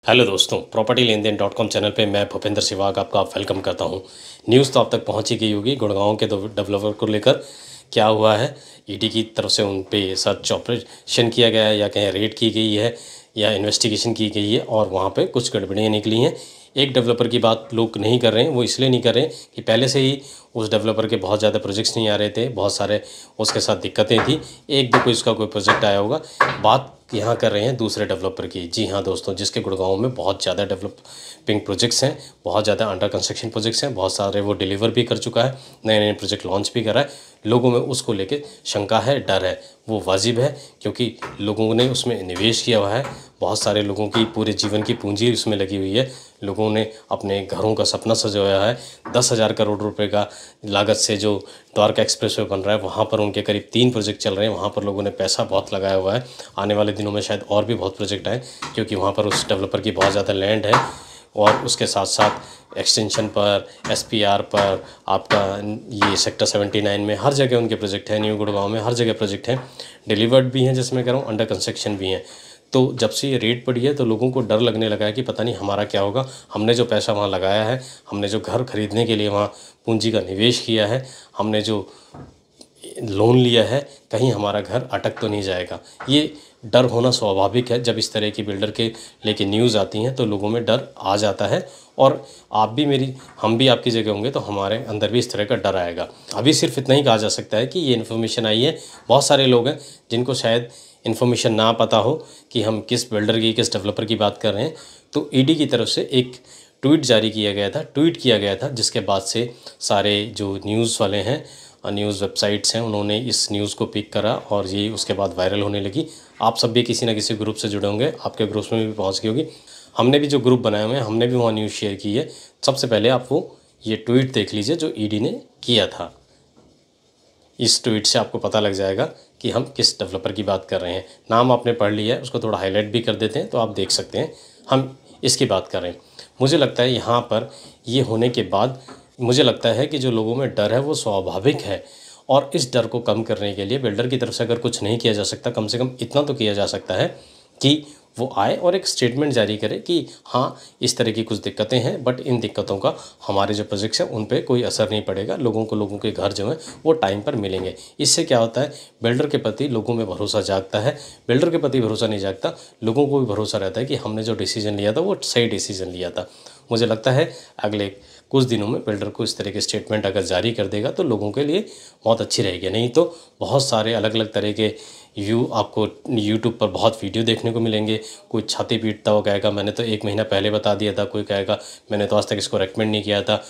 Hello दोस्तों, property लेन then .com channel पे मैं भूपेंद्र सिवाग आपका वेलकम करता हूँ। न्यूज़ तो आप तक पहुँच ही गई होगी। गुड़गांव के दो डेवलपर को लेकर क्या हुआ है, ईडी की तरफ से उन पे सर्च ऑपरेशन किया गया है या कहीं रेड की गई है या इन्वेस्टिगेशन की गई है और वहाँ पे कुछ गड़बड़ियाँ निकली हैं। एक डेवलपर की बात लोग नहीं कर रहे हैं, वो इसलिए नहीं कर रहे हैं कि पहले से ही उस डेवलपर के बहुत ज़्यादा प्रोजेक्ट्स नहीं आ रहे थे, बहुत सारे उसके साथ दिक्कतें थी। एक दो कोई उसका कोई प्रोजेक्ट आया होगा। बात यहाँ कर रहे हैं दूसरे डेवलपर की। जी हाँ दोस्तों, जिसके गुड़गांव में बहुत ज़्यादा डेवलपिंग प्रोजेक्ट्स हैं, बहुत ज़्यादा अंडर कंस्ट्रक्शन प्रोजेक्ट्स हैं, बहुत सारे वो डिलीवर भी कर चुका है, नए नए प्रोजेक्ट लॉन्च भी कर रहा है। लोगों में उसको लेके शंका है, डर है। वो वाजिब है क्योंकि लोगों ने उसमें निवेश किया हुआ है। बहुत सारे लोगों की पूरे जीवन की पूंजी उसमें लगी हुई है। लोगों ने अपने घरों का सपना सजाया है। 10,000 करोड़ रुपए का लागत से जो द्वारका एक्सप्रेसवे बन रहा है, वहाँ पर उनके करीब 3 प्रोजेक्ट चल रहे हैं। वहाँ पर लोगों ने पैसा बहुत लगाया हुआ है। आने वाले दिनों में शायद और भी बहुत प्रोजेक्ट आए क्योंकि वहाँ पर उस डेवलपर की बहुत ज़्यादा लैंड है। और उसके साथ साथ एक्सटेंशन पर, एसपीआर पर, आपका ये सेक्टर 79 में हर जगह उनके प्रोजेक्ट हैं। न्यू गुड़गांव में हर जगह प्रोजेक्ट हैं, डिलीवर्ड भी हैं, जिसमें कह रहा हूँ अंडर कंस्ट्रक्शन भी हैं। तो जब से ये रेट पड़ी है तो लोगों को डर लगने लगा है कि पता नहीं हमारा क्या होगा। हमने जो पैसा वहाँ लगाया है, हमने जो घर खरीदने के लिए वहाँ पूंजी का निवेश किया है, हमने जो लोन लिया है, कहीं हमारा घर अटक तो नहीं जाएगा। ये डर होना स्वाभाविक है। जब इस तरह की बिल्डर के लेके न्यूज़ आती हैं तो लोगों में डर आ जाता है। और आप भी हम भी आपकी जगह होंगे तो हमारे अंदर भी इस तरह का डर आएगा। अभी सिर्फ इतना ही कहा जा सकता है कि ये इन्फॉर्मेशन आई है। बहुत सारे लोग हैं जिनको शायद इन्फॉर्मेशन ना पता हो कि हम किस बिल्डर की, किस डेवलपर की बात कर रहे हैं। तो ईडी की तरफ से एक ट्वीट जारी किया गया था, जिसके बाद से सारे जो न्यूज़ वाले हैं, न्यूज़ वेबसाइट्स हैं, उन्होंने इस न्यूज़ को पिक करा और ये उसके बाद वायरल होने लगी। आप सब भी किसी ना किसी ग्रुप से जुड़े होंगे, आपके ग्रुप्स में भी पहुंच गई होगी। हमने भी जो ग्रुप बनाए हुए हैं, हमने भी वहाँ न्यूज़ शेयर की है। सबसे पहले आप वो ये ट्वीट देख लीजिए जो ईडी ने किया था। इस ट्वीट से आपको पता लग जाएगा कि हम किस डेवलपर की बात कर रहे हैं। नाम आपने पढ़ लिया है, उसको थोड़ा हाईलाइट भी कर देते हैं तो आप देख सकते हैं हम इसकी बात कर रहे हैं। मुझे लगता है यहाँ पर ये होने के बाद मुझे लगता है कि जो लोगों में डर है वो स्वाभाविक है। और इस डर को कम करने के लिए बिल्डर की तरफ से अगर कुछ नहीं किया जा सकता, कम से कम इतना तो किया जा सकता है कि वो आए और एक स्टेटमेंट जारी करे कि हाँ, इस तरह की कुछ दिक्कतें हैं, बट इन दिक्कतों का हमारे जो प्रोजेक्ट्स हैं उन पे कोई असर नहीं पड़ेगा। लोगों के घर जो है वो टाइम पर मिलेंगे। इससे क्या होता है, बिल्डर के प्रति लोगों में भरोसा जागता है। बिल्डर के प्रति भरोसा नहीं जागता, लोगों को भी भरोसा रहता है कि हमने जो डिसीजन लिया था वो सही डिसीजन लिया था। मुझे लगता है अगले कुछ दिनों में बिल्डर को इस तरह के स्टेटमेंट अगर जारी कर देगा तो लोगों के लिए बहुत अच्छी रहेगी। नहीं तो बहुत सारे अलग अलग तरह के आपको यूट्यूब पर बहुत वीडियो देखने को मिलेंगे। कोई छाती पीटता हुआ कहेगा मैंने तो 1 महीना पहले बता दिया था, कोई कहेगा मैंने तो आज तक इसको रेकमेंड नहीं किया था,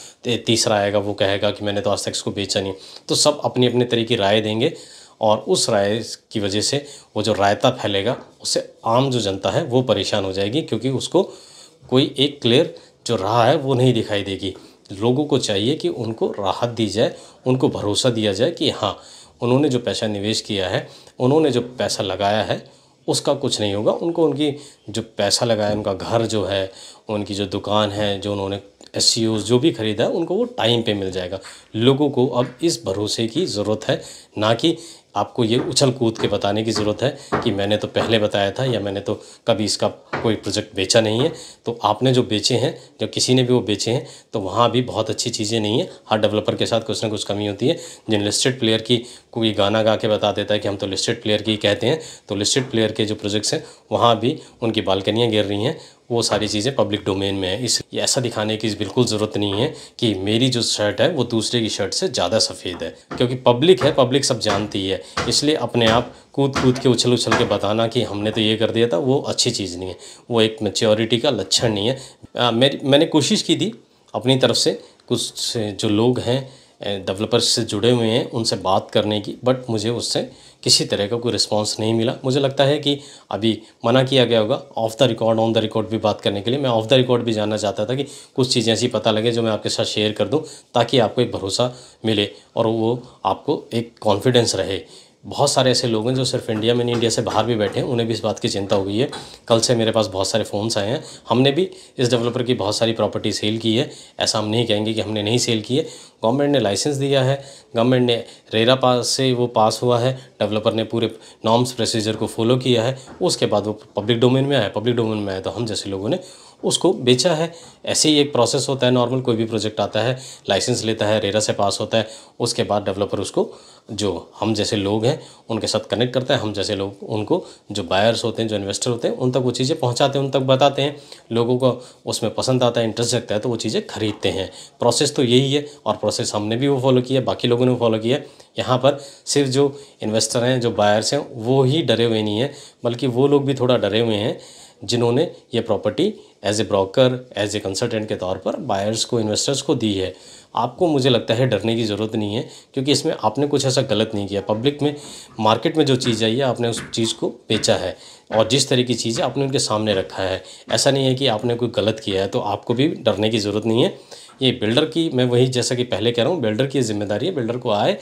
तीसरा आएगा वो कहेगा कि मैंने तो आज तक इसको बेचा नहीं। तो सब अपनी अपनी तरह की राय देंगे और उस राय की वजह से वो जो रायता फैलेगा उससे आम जो जनता है वो परेशान हो जाएगी, क्योंकि उसको कोई एक क्लियर जो राह है वो नहीं दिखाई देगी। लोगों को चाहिए कि उनको राहत दी जाए, उनको भरोसा दिया जाए कि हाँ, उन्होंने जो पैसा निवेश किया है, उन्होंने जो पैसा लगाया है उसका कुछ नहीं होगा। उनको उनकी जो पैसा लगाया, उनका घर जो है, उनकी जो दुकान है, जो उन्होंने एससीओ जो भी ख़रीदा है, उनको वो टाइम पे मिल जाएगा। लोगों को अब इस भरोसे की ज़रूरत है, ना कि आपको ये उछल कूद के बताने की ज़रूरत है कि मैंने तो पहले बताया था या मैंने तो कभी इसका कोई प्रोजेक्ट बेचा नहीं है। तो आपने जो बेचे हैं, जो किसी ने भी वो बेचे हैं, तो वहाँ भी बहुत अच्छी चीज़ें नहीं है। हर डेवलपर के साथ कुछ ना कुछ कमी होती है। जिन लिस्टेड प्लेयर की कोई गाना गा के बता देता है कि हम तो लिस्टेड प्लेयर की कहते हैं, तो लिस्टेड प्लेयर के जो प्रोजेक्ट्स हैं वहाँ भी उनकी बालकनियाँ गिर रही हैं। वो सारी चीज़ें पब्लिक डोमेन में है। इस ऐसा दिखाने की बिल्कुल ज़रूरत नहीं है कि मेरी जो शर्ट है वो दूसरे की शर्ट से ज़्यादा सफ़ेद है, क्योंकि पब्लिक है, पब्लिक सब जानती है। इसलिए अपने आप कूद कूद के उछल उछल के बताना कि हमने तो ये कर दिया था, वो अच्छी चीज़ नहीं है। वो एक मैच्योरिटी का लक्षण नहीं है। मैंने कोशिश की थी अपनी तरफ से, कुछ जो लोग हैं डेवलपर्स से जुड़े हुए हैं उनसे बात करने की, बट मुझे उससे किसी तरह का कोई रिस्पांस नहीं मिला। मुझे लगता है कि अभी मना किया गया होगा of the record, on the record भी बात करने के लिए। मैं ऑफ द रिकॉर्ड भी जानना चाहता था कि कुछ चीज़ें ऐसी पता लगे जो मैं आपके साथ शेयर कर दूं, ताकि आपको एक भरोसा मिले और वो आपको एक कॉन्फिडेंस रहे। बहुत सारे ऐसे लोग हैं जो सिर्फ इंडिया में नहीं, इंडिया से बाहर भी बैठे हैं, उन्हें भी इस बात की चिंता हो गई है। कल से मेरे पास बहुत सारे फ़ोन्स आए हैं। हमने भी इस डेवलपर की बहुत सारी प्रॉपर्टी सेल की है, ऐसा हम नहीं कहेंगे कि हमने नहीं सेल की है। गवर्नमेंट ने लाइसेंस दिया है, गवर्नमेंट ने रेरा पास से वो पास हुआ है, डेवलपर ने पूरे नॉर्म्स प्रोसीजर को फॉलो किया है, उसके बाद वो पब्लिक डोमेन में आया। पब्लिक डोमेन में आया तो हम जैसे लोगों ने उसको बेचा है। ऐसे ही एक प्रोसेस होता है नॉर्मल, कोई भी प्रोजेक्ट आता है, लाइसेंस लेता है, रेरा से पास होता है, उसके बाद डेवलपर उसको जो हम जैसे लोग हैं उनके साथ कनेक्ट करता है। हम जैसे लोग उनको, जो बायर्स होते हैं, जो इन्वेस्टर होते हैं, उन तक वो चीज़ें पहुंचाते हैं, उन तक बताते हैं। लोगों को उसमें पसंद आता है, इंटरेस्ट जगता है तो वो चीज़ें खरीदते हैं। प्रोसेस तो यही है और प्रोसेस हमने भी वो फॉलो किया, बाकी लोगों ने फॉलो किया। यहाँ पर सिर्फ जो इन्वेस्टर हैं, जो बायर्स हैं, वो ही डरे हुए नहीं हैं, बल्कि वो लोग भी थोड़ा डरे हुए हैं जिन्होंने ये property as a broker, as a consultant के तौर पर बायर्स को, इन्वेस्टर्स को दी है। आपको, मुझे लगता है, डरने की ज़रूरत नहीं है, क्योंकि इसमें आपने कुछ ऐसा गलत नहीं किया। पब्लिक में, मार्केट में जो चीज़ आई है, आपने उस चीज़ को बेचा है और जिस तरह की चीज़ है आपने उनके सामने रखा है। ऐसा नहीं है कि आपने कोई गलत किया है, तो आपको भी डरने की ज़रूरत नहीं है। ये बिल्डर की, मैं वही जैसा कि पहले कह रहा हूँ, बिल्डर की जिम्मेदारी है। बिल्डर को आए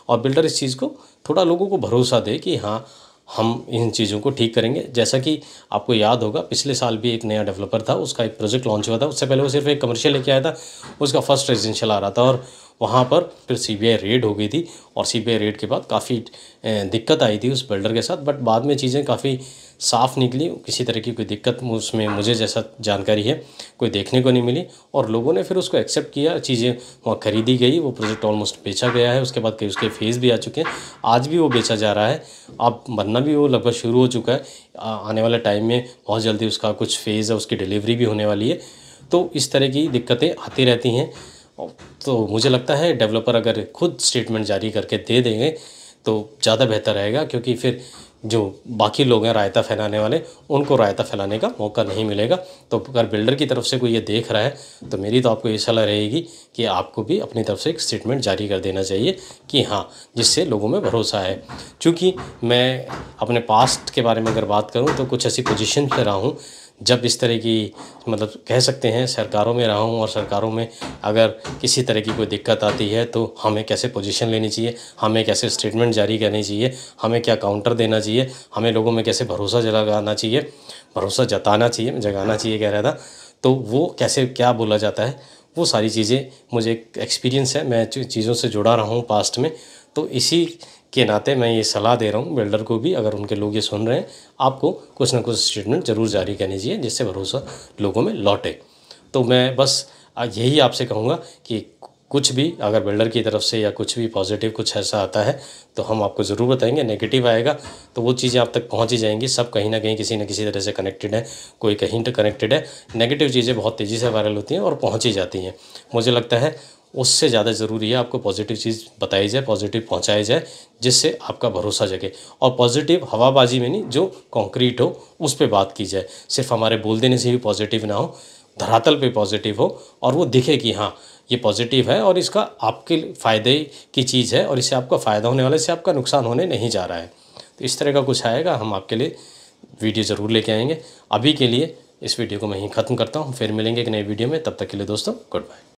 और बिल्डर इस चीज़ को थोड़ा लोगों को भरोसा दे कि हाँ, हम इन चीज़ों को ठीक करेंगे। जैसा कि आपको याद होगा, पिछले साल भी एक नया डेवलपर था, उसका एक प्रोजेक्ट लॉन्च हुआ था। उससे पहले वो सिर्फ एक कमर्शियल लेके आया था, उसका फर्स्ट रेजिडेंशियल आ रहा था और वहाँ पर फिर सीबीआई रेड हो गई थी और सीबीआई रेड के बाद काफ़ी दिक्कत आई थी उस बिल्डर के साथ, बट बाद में चीज़ें काफ़ी साफ़ निकली। किसी तरह की कोई दिक्कत उसमें, मुझे जैसा जानकारी है, कोई देखने को नहीं मिली और लोगों ने फिर उसको एक्सेप्ट किया। चीज़ें वहाँ खरीदी गई, वो प्रोजेक्ट ऑलमोस्ट बेचा गया है। उसके बाद कई उसके फेज़ भी आ चुके हैं, आज भी वो बेचा जा रहा है, अब बनना भी वो लगभग शुरू हो चुका है। आने वाले टाइम में बहुत जल्दी उसका कुछ फेज़ है, उसकी डिलीवरी भी होने वाली है। तो इस तरह की दिक्कतें आती रहती हैं। तो मुझे लगता है डेवलपर अगर खुद स्टेटमेंट जारी करके दे देंगे तो ज़्यादा बेहतर रहेगा, क्योंकि फिर जो बाकी लोग हैं रायता फैलाने वाले, उनको रायता फैलाने का मौका नहीं मिलेगा। तो अगर बिल्डर की तरफ से कोई ये देख रहा है तो मेरी तो आपको ये सलाह रहेगी कि आपको भी अपनी तरफ से एक स्टेटमेंट जारी कर देना चाहिए कि हाँ, जिससे लोगों में भरोसा है। क्योंकि मैं अपने पास्ट के बारे में अगर बात करूँ तो कुछ ऐसी पोजीशन पे रहा हूँ जब इस तरह की, मतलब कह सकते हैं, सरकारों में रहा हूँ और सरकारों में अगर किसी तरह की कोई दिक्कत आती है तो हमें कैसे पोजीशन लेनी चाहिए, हमें कैसे स्टेटमेंट जारी करनी चाहिए, हमें क्या काउंटर देना चाहिए, हमें लोगों में कैसे भरोसा जगाना चाहिए, भरोसा जताना चाहिए, जगाना चाहिए कह रहा था, तो वो कैसे, क्या बोला जाता है, वो सारी चीज़ें मुझे एक एक्सपीरियंस है, मैं चीज़ों से जुड़ा रहा हूँ पास्ट में। तो इसी के नाते मैं ये सलाह दे रहा हूँ बिल्डर को भी, अगर उनके लोग ये सुन रहे हैं, आपको कुछ ना कुछ स्टेटमेंट ज़रूर जारी करनी चाहिए जिससे भरोसा लोगों में लौटे। तो मैं बस यही आपसे कहूँगा कि कुछ भी अगर बिल्डर की तरफ से या कुछ भी पॉजिटिव कुछ ऐसा आता है तो हम आपको ज़रूर बताएंगे। नेगेटिव आएगा तो वो चीज़ें आप तक पहुँच ही जाएंगी। सब कहीं ना कहीं किसी न किसी तरह से कनेक्टेड है, कोई कहीं तो कनेक्टेड है। नेगेटिव चीज़ें बहुत तेज़ी से वायरल होती हैं और पहुँच ही जाती हैं। मुझे लगता है उससे ज़्यादा ज़रूरी है आपको पॉजिटिव चीज़ बताई जाए, पॉजिटिव पहुंचाई जाए, जिससे आपका भरोसा जगे। और पॉजिटिव हवाबाजी में नहीं, जो कॉन्क्रीट हो उस पे बात की जाए। सिर्फ हमारे बोल देने से भी पॉजिटिव ना हो, धरातल पे पॉजिटिव हो और वो दिखे कि हाँ, ये पॉजिटिव है और इसका आपके फ़ायदे की चीज़ है और इससे आपका फ़ायदा होने वाला है, इससे आपका नुकसान होने नहीं जा रहा है। तो इस तरह का कुछ आएगा, हम आपके लिए वीडियो ज़रूर लेके आएंगे। अभी के लिए इस वीडियो को मैं यहीं ख़त्म करता हूँ, फिर मिलेंगे एक नई वीडियो में। तब तक के लिए दोस्तों, गुड बाय।